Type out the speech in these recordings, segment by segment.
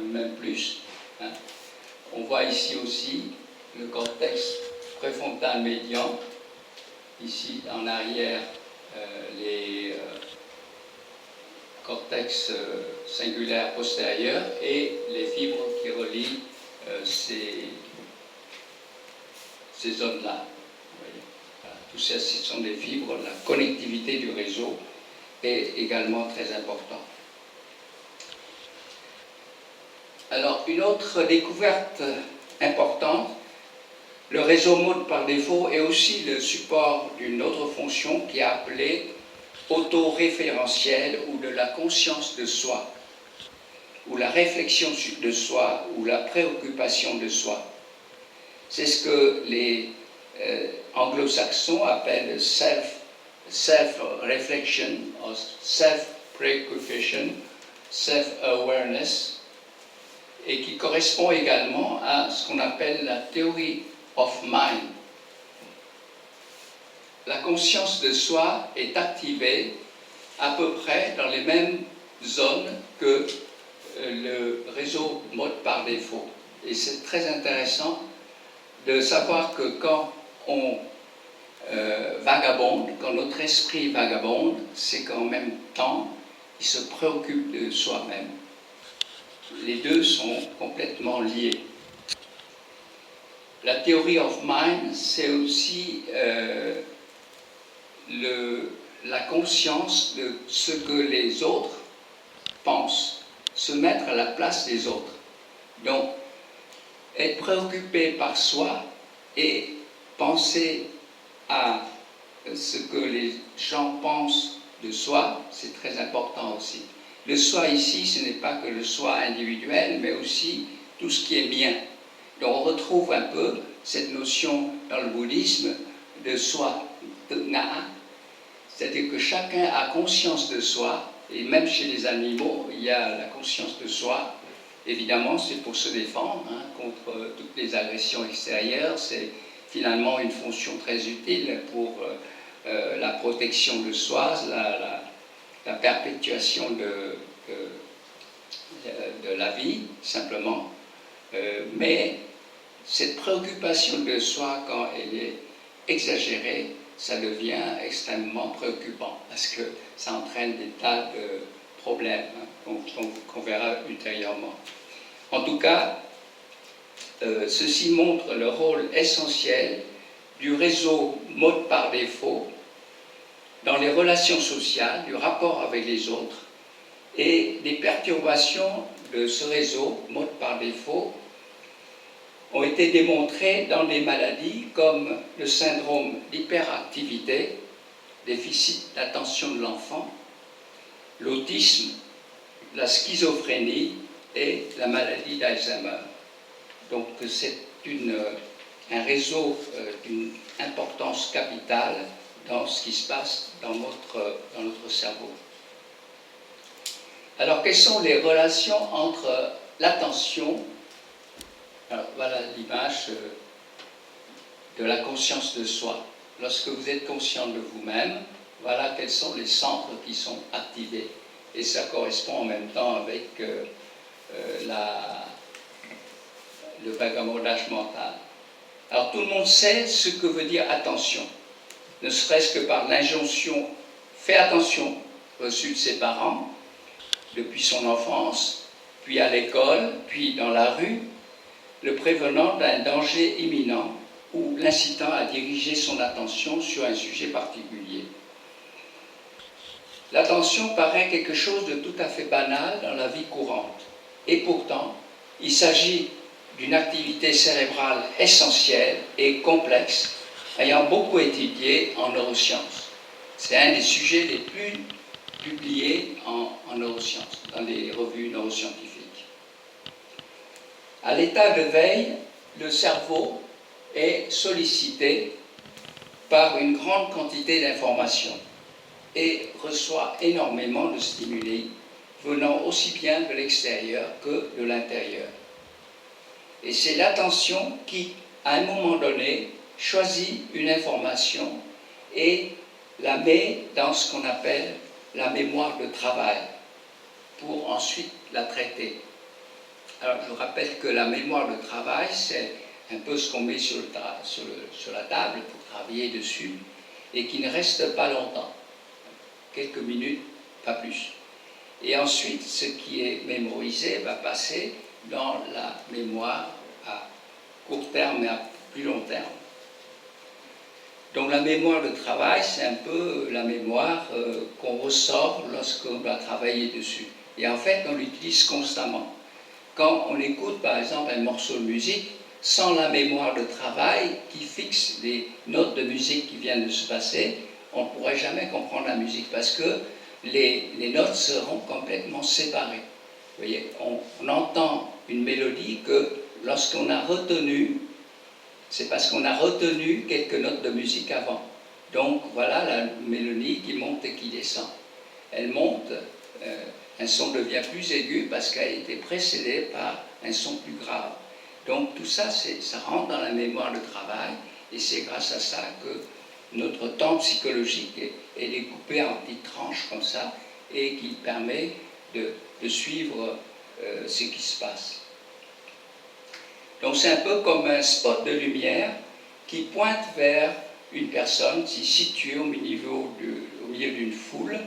même plus. Hein. On voit ici aussi le cortex préfrontal médian, ici en arrière les cortex singulaires postérieurs et les fibres qui relient ces zones-là. Voilà. Tout ça, ce sont des fibres. La connectivité du réseau est également très importante. Alors, une autre découverte importante, le réseau mode par défaut est aussi le support d'une autre fonction qui est appelée autoréférentielle ou de la conscience de soi, ou la réflexion de soi, ou la préoccupation de soi. C'est ce que les anglo-saxons appellent self-reflection, self-preoccupation, self-awareness, et qui correspond également à ce qu'on appelle la theory of mind. La conscience de soi est activée à peu près dans les mêmes zones que le réseau mode par défaut. Et c'est très intéressant de savoir que quand on vagabonde, quand notre esprit vagabonde, c'est qu'en même temps, il se préoccupe de soi-même. Les deux sont complètement liés. La theory of mind, c'est aussi la conscience de ce que les autres pensent, se mettre à la place des autres. Donc, être préoccupé par soi et penser à ce que les gens pensent de soi, c'est très important aussi. Le soi ici, ce n'est pas que le soi individuel, mais aussi tout ce qui est bien. Donc on retrouve un peu cette notion dans le bouddhisme de soi, de na'a, c'est-à-dire que chacun a conscience de soi, et même chez les animaux, il y a la conscience de soi. Évidemment, c'est pour se défendre contre toutes les agressions extérieures, c'est finalement une fonction très utile pour la protection de soi, la perpétuation de la vie, simplement. Mais cette préoccupation de soi, quand elle est exagérée, ça devient extrêmement préoccupant, parce que ça entraîne des tas de problèmes qu'on verra ultérieurement. En tout cas, ceci montre le rôle essentiel du réseau mode par défaut dans les relations sociales, du rapport avec les autres, et des perturbations de ce réseau mode par défaut ont été démontrées dans des maladies comme le syndrome d'hyperactivité, déficit d'attention de l'enfant, l'autisme, la schizophrénie et la maladie d'Alzheimer. Donc c'est un réseau d'une importance capitale dans ce qui se passe dans notre cerveau. Alors, quelles sont les relations entre l'attention, alors voilà l'image de la conscience de soi. Lorsque vous êtes conscient de vous-même, voilà quels sont les centres qui sont activés. Et ça correspond en même temps avec le vagabondage mental. Alors, tout le monde sait ce que veut dire attention, ne serait-ce que par l'injonction « fais attention » reçue de ses parents, depuis son enfance, puis à l'école, puis dans la rue, le prévenant d'un danger imminent ou l'incitant à diriger son attention sur un sujet particulier. L'attention paraît quelque chose de tout à fait banal dans la vie courante. Et pourtant, il s'agit d'une activité cérébrale essentielle et complexe, ayant beaucoup étudié en neurosciences. C'est un des sujets les plus publiés en neurosciences, dans les revues neuroscientifiques. À l'état de veille, le cerveau est sollicité par une grande quantité d'informations et reçoit énormément de stimuli venant aussi bien de l'extérieur que de l'intérieur. Et c'est l'attention qui, à un moment donné, choisit une information et la met dans ce qu'on appelle la mémoire de travail pour ensuite la traiter. Alors, je rappelle que la mémoire de travail, c'est un peu ce qu'on met sur la table pour travailler dessus, et qui ne reste pas longtemps, quelques minutes, pas plus. Et ensuite, ce qui est mémorisé va passer dans la mémoire à court terme et à plus long terme. Donc la mémoire de travail, c'est un peu la mémoire qu'on ressort lorsqu'on va travailler dessus. Et en fait, on l'utilise constamment. Quand on écoute par exemple un morceau de musique, sans la mémoire de travail qui fixe les notes de musique qui viennent de se passer, on ne pourrait jamais comprendre la musique parce que les notes seront complètement séparées. Vous voyez, on entend une mélodie que lorsqu'on a retenu, c'est parce qu'on a retenu quelques notes de musique avant. Donc voilà la mélodie qui monte et qui descend. Elle monte, un son devient plus aigu parce qu'elle a été précédée par un son plus grave. Donc tout ça, ça rentre dans la mémoire de travail et c'est grâce à ça que notre temps psychologique est découpé en petites tranches comme ça et qui permet de suivre ce qui se passe. Donc c'est un peu comme un spot de lumière qui pointe vers une personne située au milieu d'une foule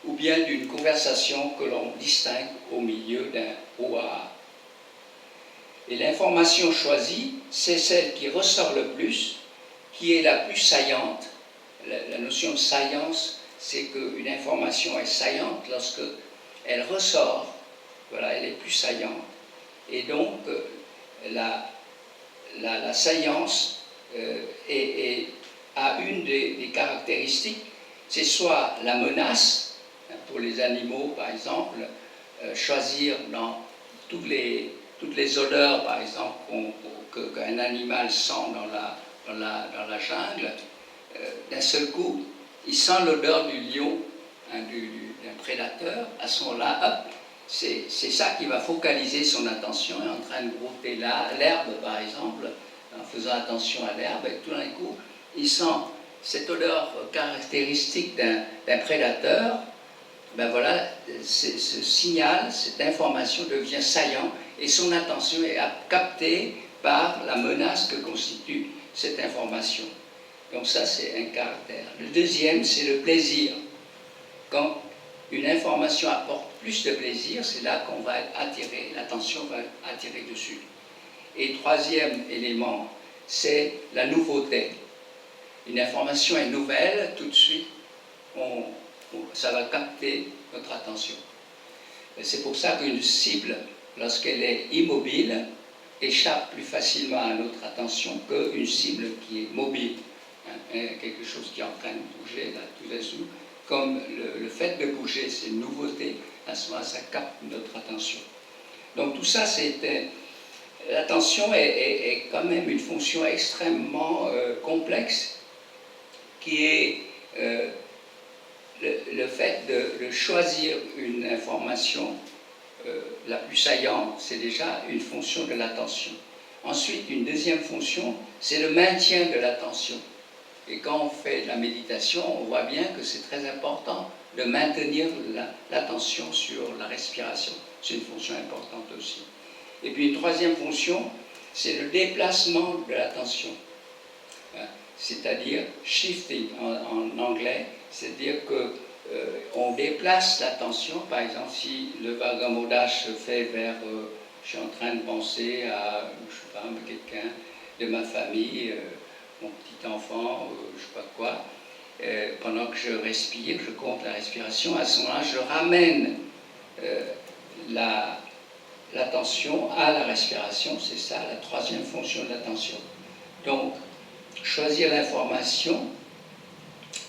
ou bien d'une conversation que l'on distingue au milieu d'un brouhaha. Et l'information choisie, c'est celle qui ressort le plus, qui est la plus saillante. La notion de saillance, c'est qu'une information est saillante lorsque elle ressort, voilà, elle est plus saillante. Et donc, la saillance a une des caractéristiques, c'est soit la menace, pour les animaux par exemple, choisir dans toutes les odeurs par exemple qu'un animal sent dans la jungle, d'un seul coup, il sent l'odeur du lion, d'un prédateur, à ce moment-là, c'est ça qui va focaliser son attention, et en train de brouter l'herbe par exemple, en faisant attention à l'herbe, et tout d'un coup, il sent cette odeur caractéristique d'un prédateur. Ben voilà, ce signal, cette information devient saillant, et son attention est captée par la menace que constitue cette information. Donc ça, c'est un caractère. Le deuxième, c'est le plaisir. Quand une information apporte plus de plaisir, c'est là qu'on va être attiré, l'attention va être attirée dessus. Et troisième élément, c'est la nouveauté. Une information est nouvelle, tout de suite, ça va capter notre attention. C'est pour ça qu'une cible, lorsqu'elle est immobile, échappe plus facilement à notre attention qu'une cible qui est mobile. Quelque chose qui est en train de bouger, là, tout d'un coup, comme le fait de bouger, c'est une nouveauté, à ce moment-là, ça capte notre attention. Donc tout ça, l'attention est quand même une fonction extrêmement complexe, qui est le fait de choisir une information la plus saillante, c'est déjà une fonction de l'attention. Ensuite, une deuxième fonction, c'est le maintien de l'attention. Et quand on fait de la méditation, on voit bien que c'est très important de maintenir l'attention sur la respiration. C'est une fonction importante aussi. Et puis une troisième fonction, c'est le déplacement de l'attention. C'est-à-dire shifting en anglais, c'est-à-dire qu'on déplace l'attention. Par exemple, si le vagabondage se fait vers je suis en train de penser à, je sais pas, quelqu'un de ma famille, mon petit enfant, je sais pas quoi, pendant que je respire, je compte la respiration, à ce moment-là, je ramène l'attention à la respiration, c'est ça la troisième fonction de l'attention. Donc, choisir l'information,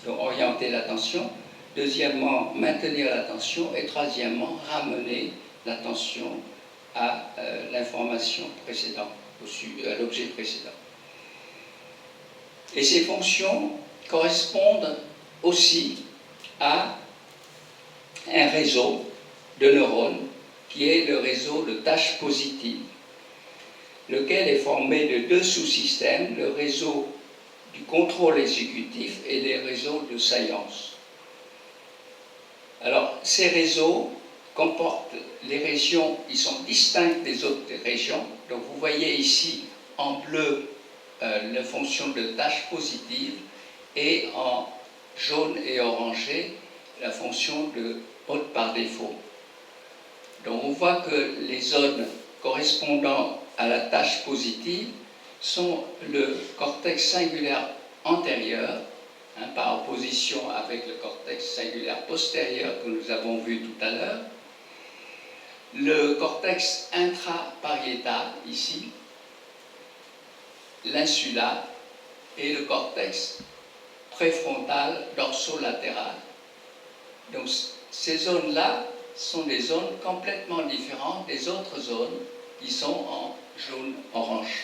donc orienter l'attention, deuxièmement, maintenir l'attention, et troisièmement, ramener l'attention à l'information précédente, à l'objet précédent. Et ces fonctions correspondent aussi à un réseau de neurones qui est le réseau de tâches positives, lequel est formé de deux sous-systèmes, le réseau du contrôle exécutif et les réseaux de saillance. Alors, ces réseaux comporte les régions, ils sont distincts des autres régions. Donc vous voyez ici en bleu la fonction de tâche positive et en jaune et orangé la fonction de mode par défaut. Donc on voit que les zones correspondant à la tâche positive sont le cortex singulaire antérieur, par opposition avec le cortex singulaire postérieur que nous avons vu tout à l'heure, le cortex intrapariétal, ici, l'insula, et le cortex préfrontal dorsolatéral. Donc ces zones-là sont des zones complètement différentes des autres zones qui sont en jaune-orange.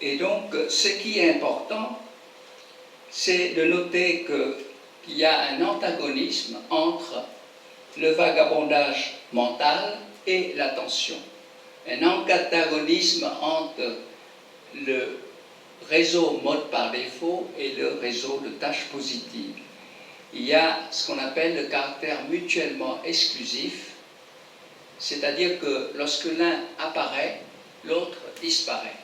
Et donc, ce qui est important, c'est de noter qu'il y a un antagonisme entre le vagabondage mental et l'attention. Un antagonisme entre le réseau mode par défaut et le réseau de tâches positives. Il y a ce qu'on appelle le caractère mutuellement exclusif, c'est-à-dire que lorsque l'un apparaît, l'autre disparaît.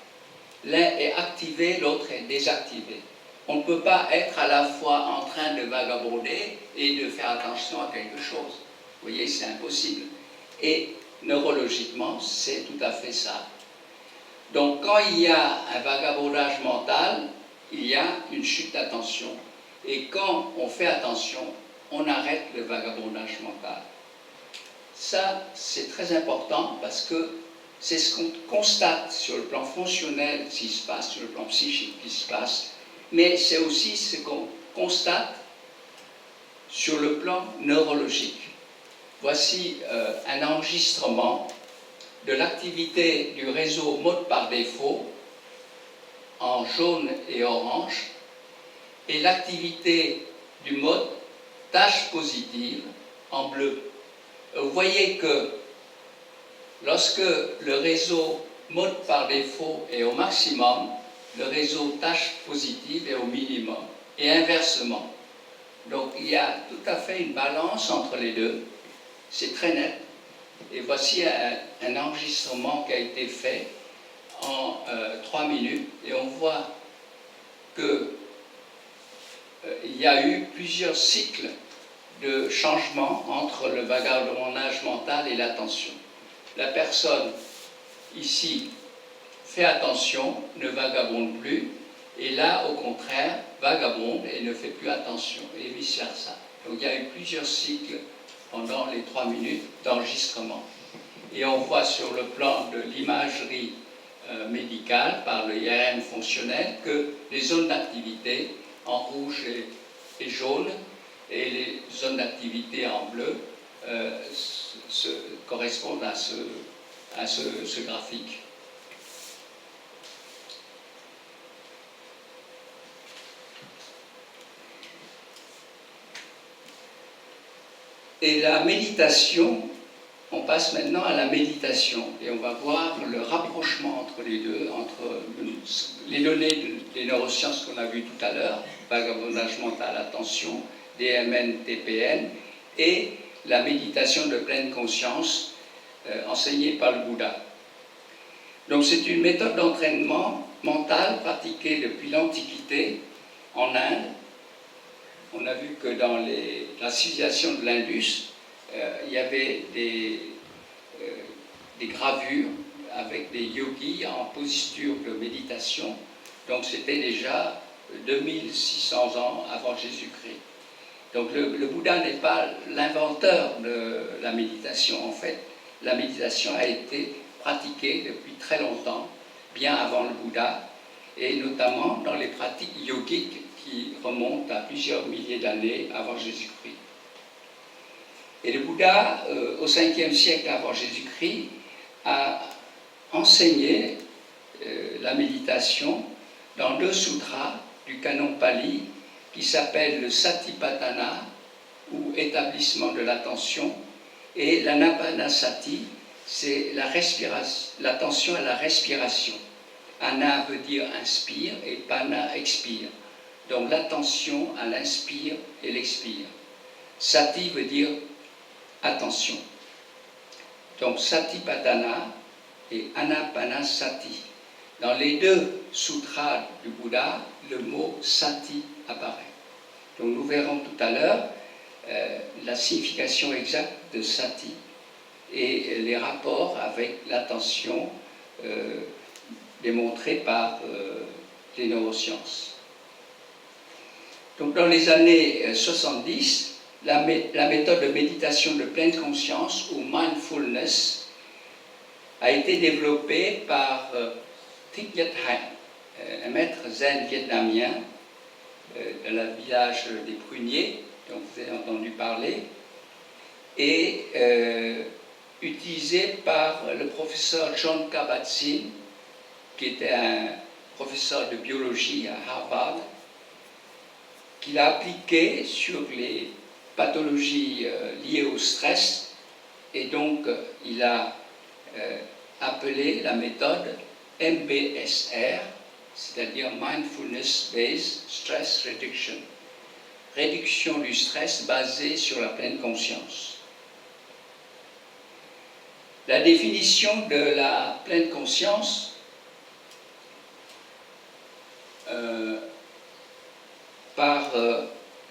L'un est activé, l'autre est désactivé. On ne peut pas être à la fois en train de vagabonder et de faire attention à quelque chose. Vous voyez, c'est impossible. Et neurologiquement, c'est tout à fait ça. Donc, quand il y a un vagabondage mental, il y a une chute d'attention. Et quand on fait attention, on arrête le vagabondage mental. Ça, c'est très important parce que c'est ce qu'on constate sur le plan fonctionnel qui se passe, sur le plan psychique qui se passe, mais c'est aussi ce qu'on constate sur le plan neurologique. Voici un enregistrement de l'activité du réseau mode par défaut en jaune et orange et l'activité du mode tâche positive en bleu. Vous voyez que lorsque le réseau mode par défaut est au maximum, le réseau tâche positive est au minimum, et inversement. Donc il y a tout à fait une balance entre les deux, c'est très net. Et voici un enregistrement qui a été fait en 3 minutes, et on voit qu'il y a eu plusieurs cycles de changement entre le vagabondage mental et l'attention. La personne, ici, fait attention, ne vagabonde plus, et là, au contraire, vagabonde et ne fait plus attention, et vice-versa. Donc il y a eu plusieurs cycles pendant les 3 minutes d'enregistrement. Et on voit sur le plan de l'imagerie médicale, par le IRM fonctionnel, que les zones d'activité en rouge et jaune, et les zones d'activité en bleu, correspondent à ce graphique. Et la méditation, on passe maintenant à la méditation et on va voir le rapprochement entre les deux, entre les données des neurosciences qu'on a vues tout à l'heure, vagabondage mental, attention, DMN, TPN, et la méditation de pleine conscience enseignée par le Bouddha. Donc c'est une méthode d'entraînement mental pratiquée depuis l'Antiquité en Inde. On a vu que dans la civilisation de l'Indus, il y avait des gravures avec des yogis en posture de méditation. Donc c'était déjà 2600 ans avant Jésus-Christ. Donc le Bouddha n'est pas l'inventeur de la méditation. En fait, la méditation a été pratiquée depuis très longtemps, bien avant le Bouddha, et notamment dans les pratiques yogiques qui remontent à plusieurs milliers d'années avant Jésus-Christ. Et le Bouddha, au 5e siècle avant Jésus-Christ, a enseigné la méditation dans 2 sutras du canon Pali qui s'appellent le Satipatthana, ou établissement de l'attention, et l'Anapanasati, c'est l'attention à la respiration. Ana veut dire inspire et pana expire. donc l'attention à l'inspire et l'expire. Sati veut dire attention. Donc Satipatthana et Anapanasati. Dans les deux sutras du Bouddha, le mot sati apparaît. Donc nous verrons tout à l'heure la signification exacte de sati et les rapports avec l'attention démontrés par les neurosciences. Donc dans les années 70, la méthode de méditation de pleine conscience ou mindfulness a été développée par Thich Nhat Hanh, un maître zen vietnamien de la village des Pruniers, dont vous avez entendu parler, et utilisé par le professeur Jon Kabat-Zinn, qui était un professeur de biologie à Harvard, qu'il a appliqué sur les pathologies liées au stress, et donc il a appelé la méthode MBSR, c'est-à-dire Mindfulness Based Stress Reduction, réduction du stress basée sur la pleine conscience. La définition de la pleine conscience par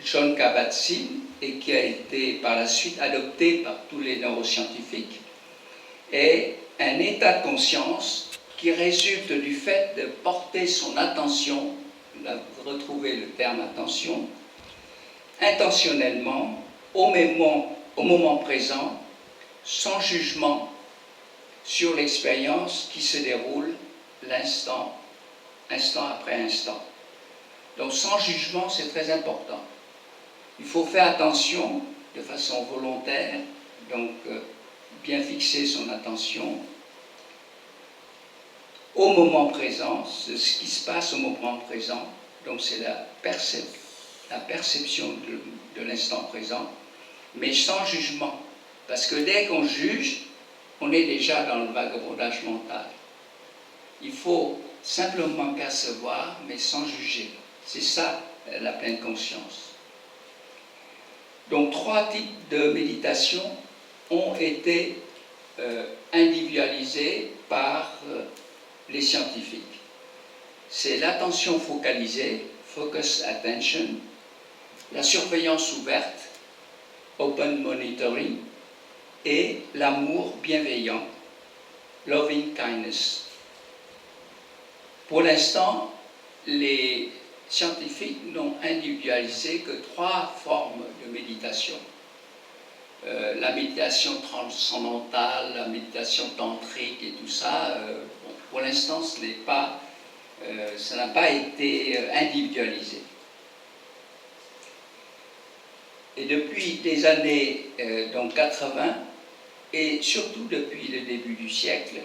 Jon Kabat-Zinn et qui a été par la suite adoptée par tous les neuroscientifiques est un état de conscience qui résulte du fait de porter son attention, là vous retrouvez le terme attention, intentionnellement au moment présent, sans jugement sur l'expérience qui se déroule l'instant, instant après instant. Donc sans jugement, c'est très important. Il faut faire attention de façon volontaire, donc bien fixer son attention au moment présent, ce qui se passe au moment présent, donc c'est la perception de l'instant présent, mais sans jugement. Parce que dès qu'on juge, on est déjà dans le vagabondage mental. Il faut simplement percevoir, mais sans juger. C'est ça, la pleine conscience. Donc, 3 types de méditation ont été individualisés par les scientifiques. C'est l'attention focalisée, focus attention, la surveillance ouverte, open monitoring, et l'amour bienveillant, loving kindness. Pour l'instant, les scientifiques n'ont individualisé que 3 formes de méditation. La méditation transcendantale, la méditation tantrique et tout ça, pour l'instant, ça n'a pas été individualisé. Et depuis les années 80, et surtout depuis le début du siècle,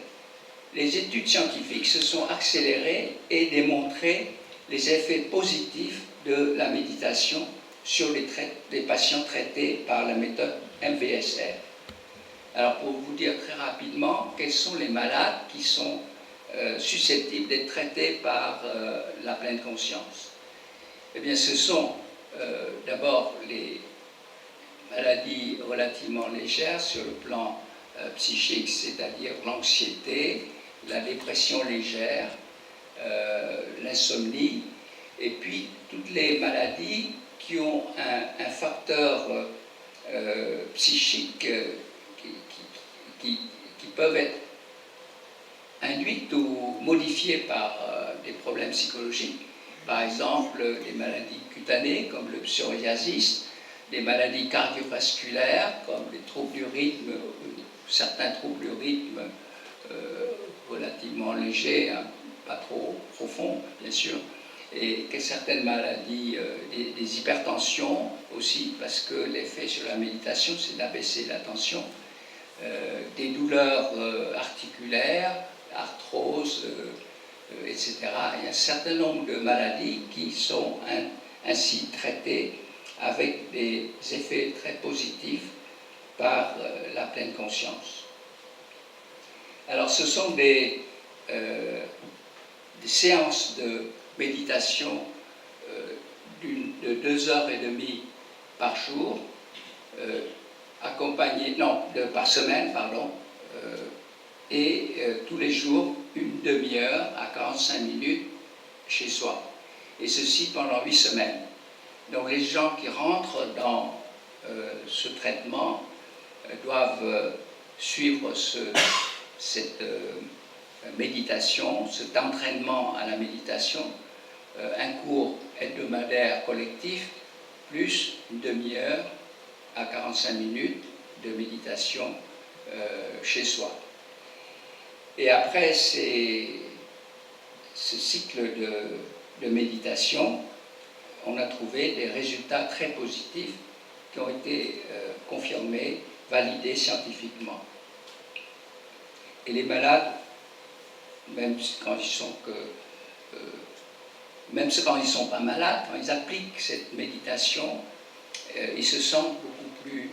les études scientifiques se sont accélérées et démontré les effets positifs de la méditation sur les patients traités par la méthode MBSR. Alors pour vous dire très rapidement quels sont les malades qui sont susceptibles d'être traités par la pleine conscience. Eh bien ce sont d'abord les maladies relativement légères sur le plan psychique, c'est-à-dire l'anxiété, la dépression légère, l'insomnie, et puis toutes les maladies qui ont un facteur psychique qui peuvent être induites ou modifiées par des problèmes psychologiques, par exemple les maladies cutanées comme le psoriasis, des maladies cardiovasculaires comme les troubles du rythme, certains troubles du rythme relativement légers, hein, pas trop profonds bien sûr, et que certaines maladies, des hypertensions aussi, parce que l'effet sur la méditation c'est d'abaisser la tension, des douleurs articulaires, arthrose, etc. Il y a un certain nombre de maladies qui sont ainsi traitées avec des effets très positifs par la pleine conscience. Alors ce sont des séances de méditation de 2 heures et demie par jour, par semaine, pardon, et tous les jours une demi-heure à 45 minutes chez soi. Et ceci pendant 8 semaines. Donc les gens qui rentrent dans ce traitement doivent suivre cette méditation, cet entraînement à la méditation, un cours hebdomadaire collectif, plus une demi-heure à 45 minutes de méditation chez soi. Et après ce cycle de méditation, on a trouvé des résultats très positifs qui ont été confirmés, validés scientifiquement. Et les malades, même quand ils sont pas malades, quand ils appliquent cette méditation, ils se sentent beaucoup plus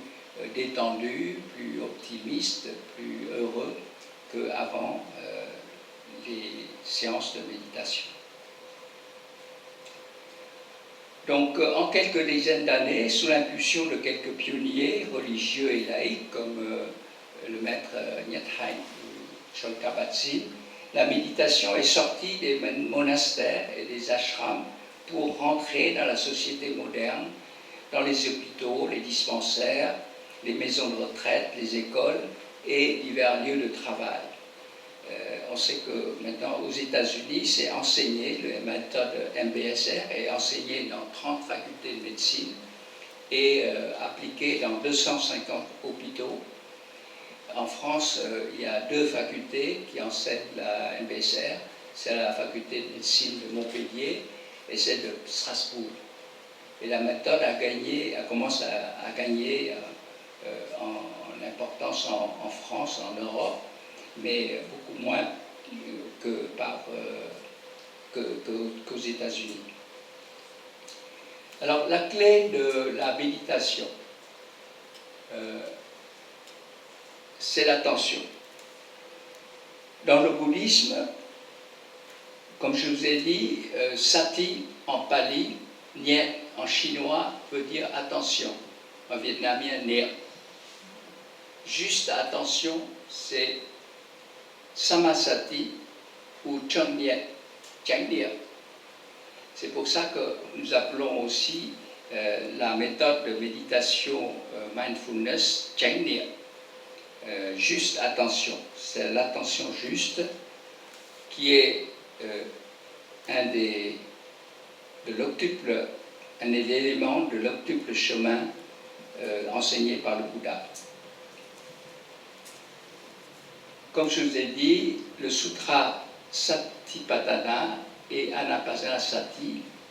détendus, plus optimistes, plus heureux qu'avant les séances de méditation. Donc, en quelques dizaines d'années, sous l'impulsion de quelques pionniers religieux et laïcs, comme le maître Nyadhain ou Cholka-Batsin, la méditation est sortie des monastères et des ashrams pour rentrer dans la société moderne, dans les hôpitaux, les dispensaires, les maisons de retraite, les écoles et divers lieux de travail. On sait que maintenant aux États-Unis, c'est enseigné, la méthode MBSR est enseignée dans 30 facultés de médecine et appliquée dans 250 hôpitaux. En France, il y a 2 facultés qui enseignent la MBSR, c'est la faculté de médecine de Montpellier et celle de Strasbourg. Et la méthode commence à gagner en importance en France, en Europe, mais beaucoup moins qu'aux États-Unis. Alors, la clé de la méditation, c'est l'attention. Dans le bouddhisme, comme je vous ai dit, sati en pali, niet en chinois veut dire attention, en vietnamien niệm. Juste attention, c'est samasati ou chang niet, chang niet. C'est pour ça que nous appelons aussi la méthode de méditation mindfulness chang niet. Juste attention, c'est l'attention juste qui est un des éléments de l'octuple chemin enseigné par le Bouddha. Comme je vous ai dit, le sutra Satipatthana et Anapanasati